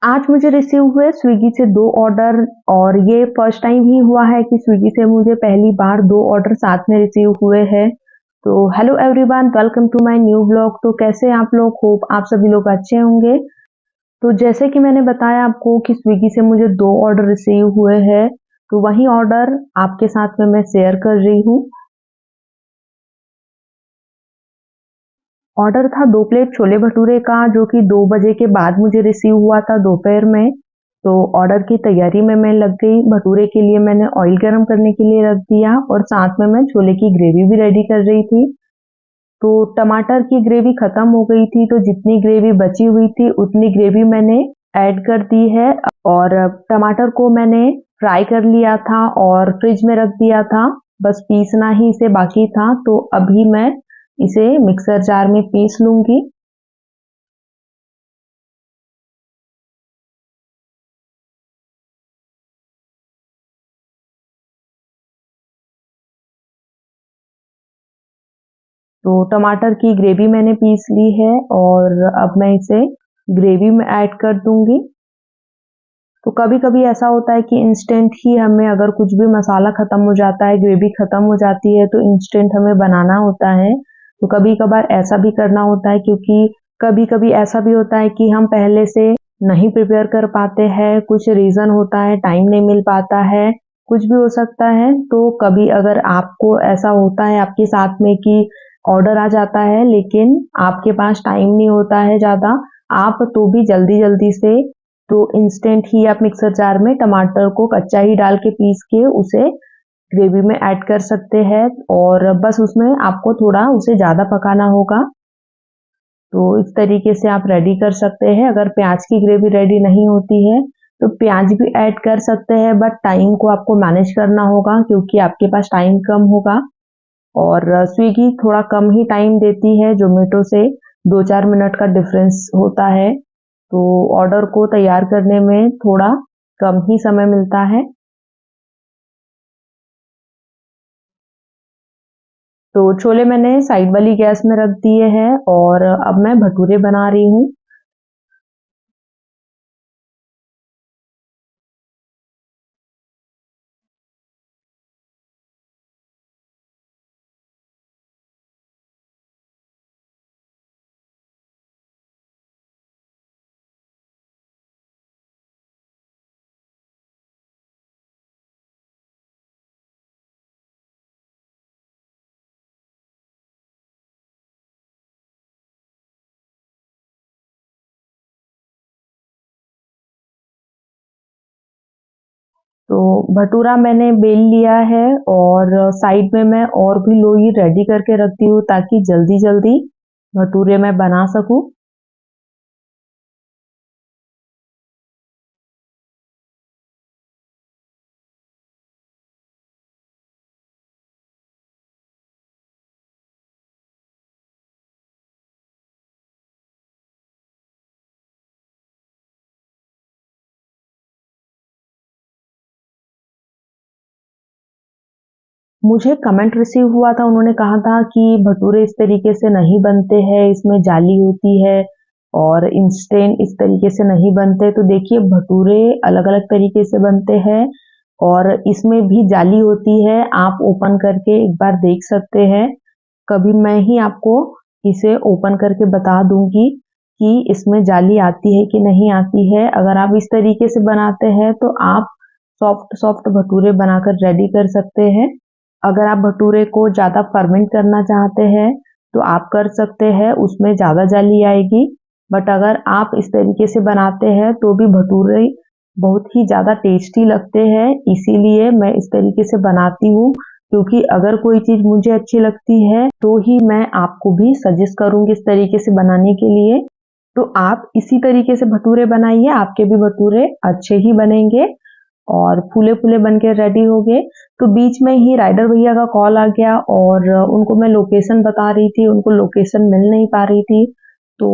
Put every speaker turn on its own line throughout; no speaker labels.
आज मुझे रिसीव हुए स्विगी से 2 ऑर्डर और ये फर्स्ट टाइम ही हुआ है कि स्विगी से मुझे पहली बार 2 ऑर्डर साथ में रिसीव हुए हैं। तो hello everyone, welcome to my new blog. तो कैसे हैं आप लोग? होप आप सभी लोग अच्छे होंगे। तो जैसे कि मैंने बताया आपको कि स्विगी से मुझे 2 ऑर्डर रिसीव हुए हैं, तो वही ऑर्डर आपके साथ में मैं शेयर कर रही हूँ। ऑर्डर था 2 प्लेट छोले भटूरे का, जो कि 2 बजे के बाद मुझे रिसीव हुआ था दोपहर में। तो ऑर्डर की तैयारी में मैं लग गई। भटूरे के लिए मैंने ऑयल गरम करने के लिए रख दिया और साथ में मैं छोले की ग्रेवी भी रेडी कर रही थी। तो टमाटर की ग्रेवी खत्म हो गई थी, तो जितनी ग्रेवी बची हुई थी उतनी ग्रेवी मैंने ऐड कर दी है। और टमाटर को मैंने फ्राई कर लिया था और फ्रिज में रख दिया था, बस पीसना ही इसे बाकी था। तो अभी मैं इसे मिक्सर जार में पीस लूंगी। तो टमाटर की ग्रेवी मैंने पीस ली है और अब मैं इसे ग्रेवी में ऐड कर दूंगी। तो कभी कभी ऐसा होता है कि इंस्टेंट ही हमें अगर कुछ भी मसाला खत्म हो जाता है, ग्रेवी खत्म हो जाती है, तो इंस्टेंट हमें बनाना होता है। तो कभी कभार ऐसा भी करना होता है, क्योंकि कभी कभी ऐसा भी होता है कि हम पहले से नहीं प्रिपेयर कर पाते हैं, कुछ रीजन होता है, टाइम नहीं मिल पाता है, कुछ भी हो सकता है। तो कभी अगर आपको ऐसा होता है आपके साथ में कि ऑर्डर आ जाता है लेकिन आपके पास टाइम नहीं होता है ज़्यादा, आप तो भी जल्दी जल्दी से तो इंस्टेंट ही आप मिक्सर जार में टमाटर को कच्चा ही डाल के पीस के उसे ग्रेवी में ऐड कर सकते हैं और बस उसमें आपको थोड़ा उसे ज़्यादा पकाना होगा। तो इस तरीके से आप रेडी कर सकते हैं। अगर प्याज की ग्रेवी रेडी नहीं होती है तो प्याज भी ऐड कर सकते हैं, बट टाइम को आपको मैनेज करना होगा क्योंकि आपके पास टाइम कम होगा। और स्विगी थोड़ा कम ही टाइम देती है, जोमेटो से 2-4 मिनट का डिफरेंस होता है। तो ऑर्डर को तैयार करने में थोड़ा कम ही समय मिलता है। तो छोले मैंने साइड वाली गैस में रख दिए हैं और अब मैं भटूरे बना रही हूँ। तो भटूरा मैंने बेल लिया है और साइड में मैं और भी लोई रेडी करके रखती हूँ ताकि जल्दी जल्दी भटूरे मैं बना सकूँ। मुझे कमेंट रिसीव हुआ था, उन्होंने कहा था कि भटूरे इस तरीके से नहीं बनते हैं, इसमें जाली होती है और इंस्टेंट इस तरीके से नहीं बनते। तो देखिए, भटूरे अलग अलग तरीके से बनते हैं और इसमें भी जाली होती है। आप ओपन करके एक बार देख सकते हैं। कभी मैं ही आपको इसे ओपन करके बता दूंगी कि इसमें जाली आती है कि नहीं आती है। अगर आप इस तरीके से बनाते हैं तो आप सॉफ्ट सॉफ्ट भटूरे बनाकर रेडी कर सकते हैं। अगर आप भटूरे को ज़्यादा फर्मेंट करना चाहते हैं तो आप कर सकते हैं, उसमें ज़्यादा जाली आएगी। बट अगर आप इस तरीके से बनाते हैं तो भी भटूरे बहुत ही ज़्यादा टेस्टी लगते हैं। इसीलिए मैं इस तरीके से बनाती हूँ, क्योंकि अगर कोई चीज़ मुझे अच्छी लगती है तो ही मैं आपको भी सजेस्ट करूँगी इस तरीके से बनाने के लिए। तो आप इसी तरीके से भटूरे बनाइए, आपके भी भटूरे अच्छे ही बनेंगे और फूले-फूले बन के रेडी हो गए। तो बीच में ही राइडर भैया का कॉल आ गया और उनको मैं लोकेशन बता रही थी, उनको लोकेशन मिल नहीं पा रही थी। तो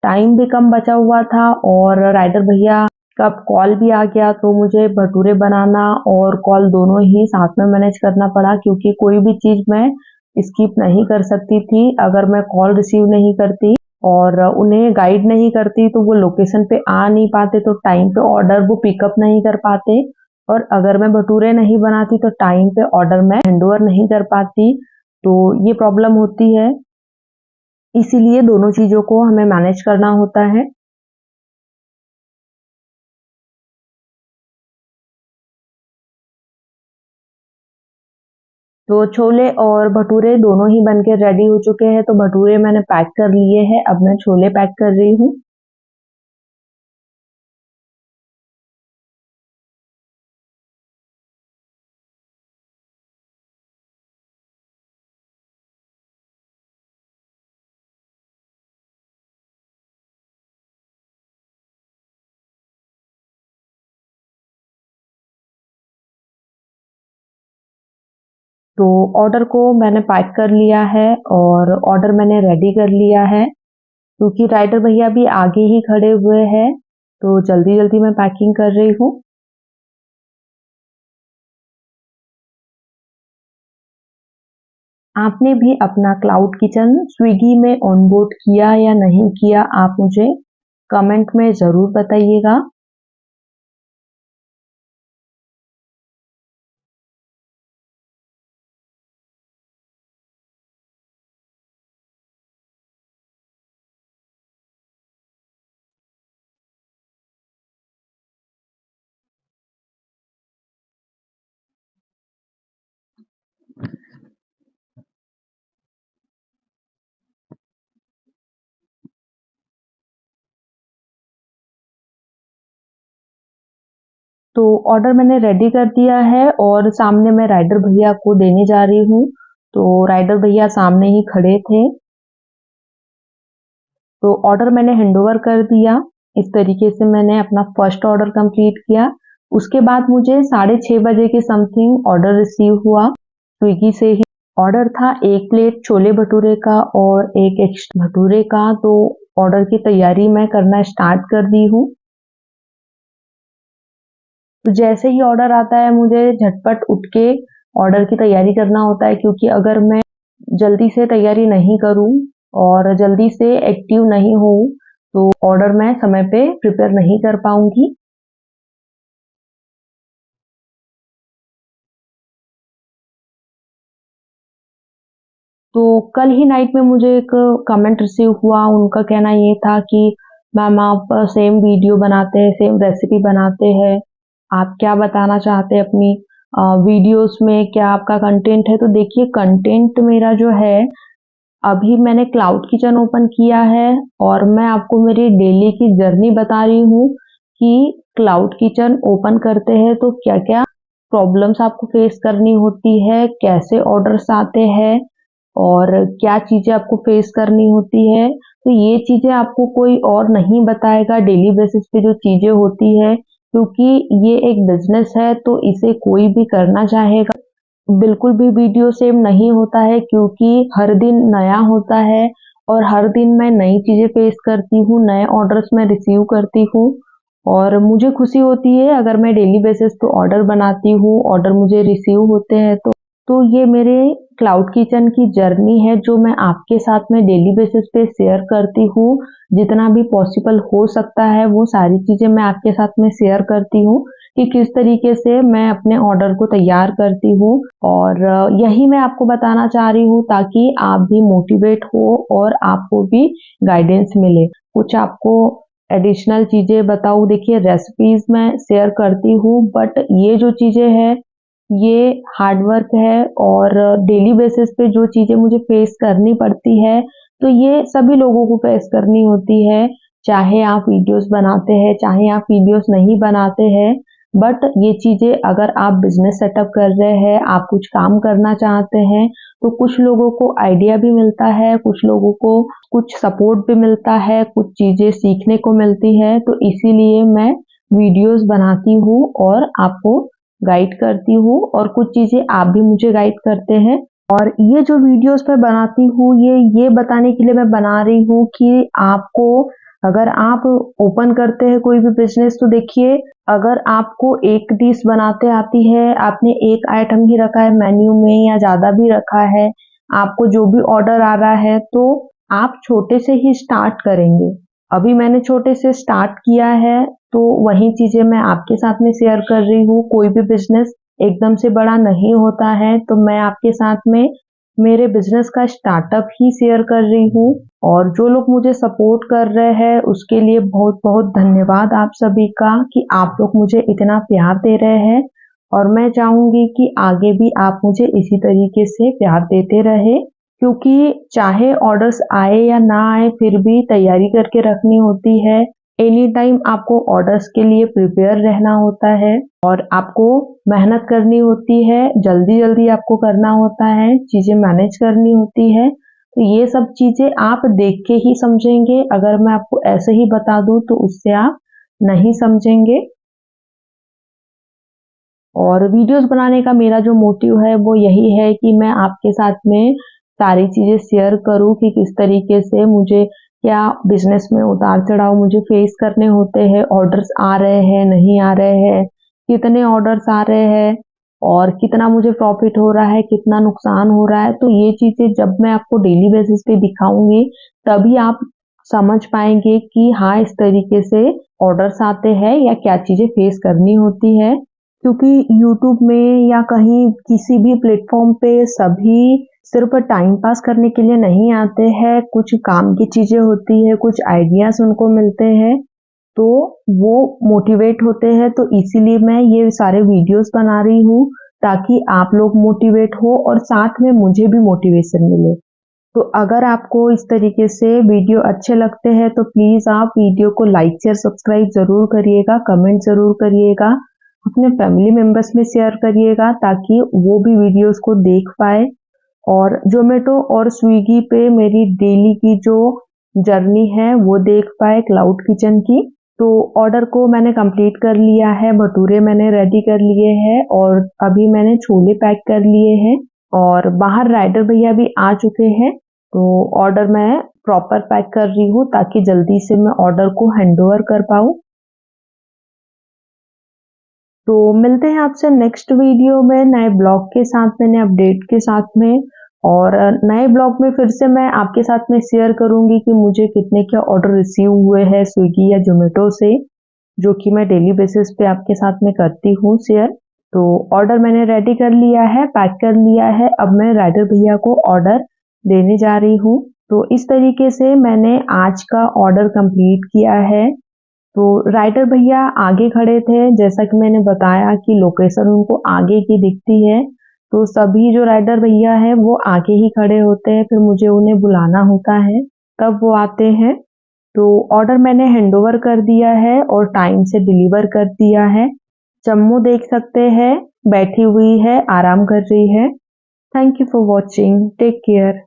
टाइम भी कम बचा हुआ था और राइडर भैया का कॉल भी आ गया, तो मुझे भटूरे बनाना और कॉल दोनों ही साथ में मैनेज करना पड़ा, क्योंकि कोई भी चीज़ मैं स्किप नहीं कर सकती थी अगर मैं कॉल रिसीव नहीं करती। और उन्हें गाइड नहीं करती तो वो लोकेशन पे आ नहीं पाते, तो टाइम पे ऑर्डर वो पिकअप नहीं कर पाते। और अगर मैं भटूरे नहीं बनाती तो टाइम पे ऑर्डर मैं हैंडओवर नहीं कर पाती, तो ये प्रॉब्लम होती है। इसीलिए दोनों चीज़ों को हमें मैनेज करना होता है। तो छोले और भटूरे दोनों ही बनके रेडी हो चुके हैं, तो भटूरे मैंने पैक कर लिए हैं, अब मैं छोले पैक कर रही हूँ। तो ऑर्डर को मैंने पैक कर लिया है और ऑर्डर मैंने रेडी कर लिया है, क्योंकि राइडर भैया भी आगे ही खड़े हुए हैं, तो जल्दी जल्दी मैं पैकिंग कर रही हूँ। आपने भी अपना क्लाउड किचन स्विगी में ऑनबोर्ड किया या नहीं किया, आप मुझे कमेंट में ज़रूर बताइएगा। तो ऑर्डर मैंने रेडी कर दिया है और सामने मैं राइडर भैया को देने जा रही हूँ। तो राइडर भैया सामने ही खड़े थे, तो ऑर्डर मैंने हैंडओवर कर दिया। इस तरीके से मैंने अपना फर्स्ट ऑर्डर कंप्लीट किया। उसके बाद मुझे 6:30 बजे के समथिंग ऑर्डर रिसीव हुआ स्विगी से ही। ऑर्डर था 1 प्लेट छोले भटूरे का और एक एक्स्ट्रा भटूरे का, तो ऑर्डर की तैयारी मैं करना स्टार्ट कर दी हूँ। तो जैसे ही ऑर्डर आता है मुझे झटपट उठ के ऑर्डर की तैयारी करना होता है, क्योंकि अगर मैं जल्दी से तैयारी नहीं करूँ और जल्दी से एक्टिव नहीं हूँ तो ऑर्डर मैं समय पे प्रिपेयर नहीं कर पाऊंगी। तो कल ही नाइट में मुझे एक कमेंट रिसीव हुआ, उनका कहना ये था कि मैम आप सेम वीडियो बनाते हैं, सेम रेसिपी बनाते हैं, आप क्या बताना चाहते हैं अपनी वीडियोस में, क्या आपका कंटेंट है। तो देखिए कंटेंट मेरा जो है, अभी मैंने क्लाउड किचन ओपन किया है और मैं आपको मेरी डेली की जर्नी बता रही हूँ कि क्लाउड किचन ओपन करते हैं तो क्या क्या प्रॉब्लम्स आपको फेस करनी होती है, कैसे ऑर्डर्स आते हैं और क्या चीज़ें आपको फेस करनी होती है। तो ये चीज़ें आपको कोई और नहीं बताएगा, डेली बेसिस पे जो चीज़ें होती है, क्योंकि ये एक बिजनेस है तो इसे कोई भी करना चाहेगा। बिल्कुल भी वीडियो सेम नहीं होता है, क्योंकि हर दिन नया होता है और हर दिन मैं नई चीज़ें फेस करती हूँ, नए ऑर्डर्स मैं रिसीव करती हूँ और मुझे खुशी होती है अगर मैं डेली बेसिस पे ऑर्डर बनाती हूँ, ऑर्डर मुझे रिसीव होते हैं तो ये मेरे क्लाउड किचन की जर्नी है जो मैं आपके साथ में डेली बेसिस पे शेयर करती हूँ। जितना भी पॉसिबल हो सकता है वो सारी चीज़ें मैं आपके साथ में शेयर करती हूँ कि किस तरीके से मैं अपने ऑर्डर को तैयार करती हूँ। और यही मैं आपको बताना चाह रही हूँ ताकि आप भी मोटिवेट हो और आपको भी गाइडेंस मिले। कुछ आपको एडिशनल चीज़ें बताऊँ, देखिए रेसिपीज़ मैं शेयर करती हूँ, बट ये जो चीज़ें हैं ये हार्ड वर्क है और डेली बेसिस पे जो चीज़ें मुझे फेस करनी पड़ती है, तो ये सभी लोगों को फेस करनी होती है। चाहे आप वीडियोस बनाते हैं, चाहे आप वीडियोस नहीं बनाते हैं, बट ये चीज़ें अगर आप बिजनेस सेटअप कर रहे हैं, आप कुछ काम करना चाहते हैं, तो कुछ लोगों को आइडिया भी मिलता है, कुछ लोगों को कुछ सपोर्ट भी मिलता है, कुछ चीज़ें सीखने को मिलती है। तो इसीलिए मैं वीडियोस बनाती हूँ और आपको गाइड करती हूँ और कुछ चीज़ें आप भी मुझे गाइड करते हैं। और ये जो वीडियोस मैं बनाती हूँ ये बताने के लिए मैं बना रही हूँ कि आपको, अगर आप ओपन करते हैं कोई भी बिजनेस, तो देखिए अगर आपको एक डिश बनाते आती है, आपने एक आइटम ही रखा है मेन्यू में या ज़्यादा भी रखा है, आपको जो भी ऑर्डर आ रहा है तो आप छोटे से ही स्टार्ट करेंगे। अभी मैंने छोटे से स्टार्ट किया है, तो वही चीज़ें मैं आपके साथ में शेयर कर रही हूँ। कोई भी बिज़नेस एकदम से बड़ा नहीं होता है, तो मैं आपके साथ में मेरे बिज़नेस का स्टार्टअप ही शेयर कर रही हूँ। और जो लोग मुझे सपोर्ट कर रहे हैं, उसके लिए बहुत-बहुत धन्यवाद आप सभी का कि आप लोग मुझे इतना प्यार दे रहे हैं। और मैं चाहूँगी कि आगे भी आप मुझे इसी तरीके से प्यार देते रहे, क्योंकि चाहे ऑर्डर्स आए या ना आए, फिर भी तैयारी करके रखनी होती है। एनी टाइम आपको ऑर्डर्स के लिए प्रिपेयर रहना होता है और आपको मेहनत करनी होती है, जल्दी-जल्दी आपको करना होता है, चीज़ें मैनेज करनी होती है। तो ये सब चीज़ें आप देख के ही समझेंगे, अगर मैं आपको ऐसे ही बता दूँ तो उससे आप नहीं समझेंगे। और वीडियोस बनाने का मेरा जो मोटिव है वो यही है कि मैं आपके साथ में सारी चीज़ें शेयर करूँ कि किस तरीके से मुझे क्या बिजनेस में उतार चढ़ाव मुझे फेस करने होते हैं, ऑर्डर्स आ रहे हैं, नहीं आ रहे हैं, कितने ऑर्डर्स आ रहे हैं और कितना मुझे प्रॉफिट हो रहा है, कितना नुकसान हो रहा है। तो ये चीज़ें जब मैं आपको डेली बेसिस पे दिखाऊंगी, तभी आप समझ पाएंगे कि हाँ, इस तरीके से ऑर्डर्स आते हैं या क्या चीज़ें फेस करनी होती है। क्योंकि यूट्यूब में या कहीं किसी भी प्लेटफॉर्म पे सभी सिर्फ टाइम पास करने के लिए नहीं आते हैं, कुछ काम की चीज़ें होती है, कुछ आइडियाज़ उनको मिलते हैं, तो वो मोटिवेट होते हैं। तो इसीलिए मैं ये सारे वीडियोस बना रही हूँ, ताकि आप लोग मोटिवेट हो और साथ में मुझे भी मोटिवेशन मिले। तो अगर आपको इस तरीके से वीडियो अच्छे लगते हैं, तो प्लीज़ आप वीडियो को लाइक शेयर सब्सक्राइब ज़रूर करिएगा, कमेंट ज़रूर करिएगा, अपने फैमिली मेंबर्स में शेयर करिएगा ताकि वो भी वीडियोस को देख पाए। और ज़ोमैटो और स्विगी पे मेरी डेली की जो जर्नी है वो देख पाए क्लाउड किचन की। तो ऑर्डर को मैंने कंप्लीट कर लिया है, भटूरे मैंने रेडी कर लिए हैं और अभी मैंने छोले पैक कर लिए हैं और बाहर राइडर भैया भी आ चुके हैं। तो ऑर्डर मैं प्रॉपर पैक कर रही हूँ ताकि जल्दी से मैं ऑर्डर को हैंडओवर कर पाऊँ। तो मिलते हैं आपसे नेक्स्ट वीडियो में नए ब्लॉग के साथ में, नए अपडेट के साथ में। और नए ब्लॉग में फिर से मैं आपके साथ में शेयर करूंगी कि मुझे कितने क्या ऑर्डर रिसीव हुए हैं स्विगी या जोमेटो से, जो कि मैं डेली बेसिस पे आपके साथ में करती हूँ शेयर। तो ऑर्डर मैंने रेडी कर लिया है, पैक कर लिया है, अब मैं राइडर भैया को ऑर्डर देने जा रही हूँ। तो इस तरीके से मैंने आज का ऑर्डर कंप्लीट किया है। तो राइडर भैया आगे खड़े थे, जैसा कि मैंने बताया कि लोकेशन उनको आगे की दिखती है। तो सभी जो राइडर भैया हैं वो आगे ही खड़े होते हैं, फिर मुझे उन्हें बुलाना होता है, तब वो आते हैं। तो ऑर्डर मैंने हैंडओवर कर दिया है और टाइम से डिलीवर कर दिया है। जम्मू देख सकते हैं, बैठी हुई है, आराम कर रही है। Thank you for watching, take care.